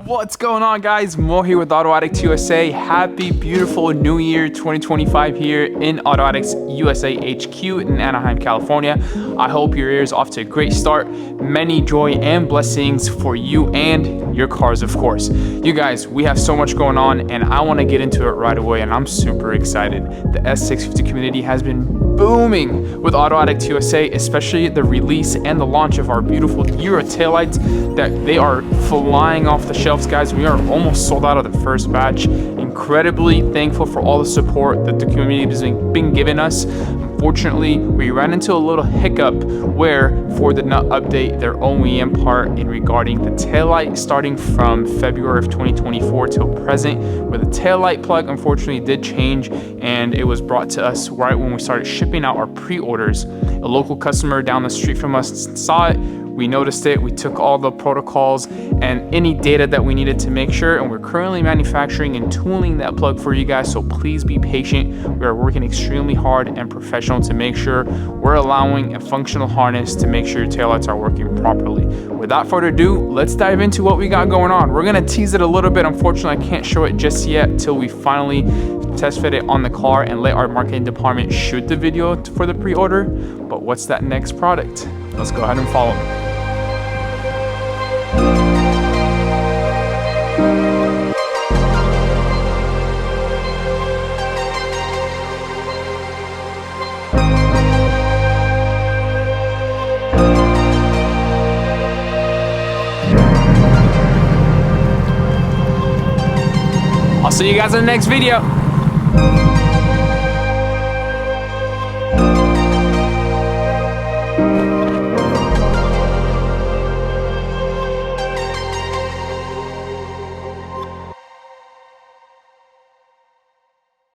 What's going on, guys? Mo here with Auto Addicts USA. Happy beautiful new year 2025 here in Auto Addicts USA HQ in Anaheim, California. I hope your year is off to a great start. Many joy and blessings for you and your cars, of course. You guys, we have so much going on and I want to get into it right away, and I'm super excited. The S650 community has been booming with Auto Addicts USA, especially the release and the launch of our beautiful Euro taillights that they are flying off the shelves, guys. We are almost sold out of the first batch. Incredibly thankful for all the support that the community has been giving us. Unfortunately, we ran into a little hiccup where Ford did not update their OEM part in regarding the taillight starting from February of 2024 till present, where the taillight plug unfortunately did change, and it was brought to us right when we started shipping out our pre-orders. A local customer down the street from us saw it. We noticed it, we took all the protocols and any data that we needed to make sure, and we're currently manufacturing and tooling that plug for you guys, so please be patient. We are working extremely hard and professional to make sure we're allowing a functional harness to make sure your taillights are working properly. Without further ado, let's dive into what we got going on. We're gonna tease it a little bit. Unfortunately, I can't show it just yet till we finally test fit it on the car and let our marketing department shoot the video for the pre-order. But what's that next product? Let's go ahead and follow me. I'll see you guys in the next video.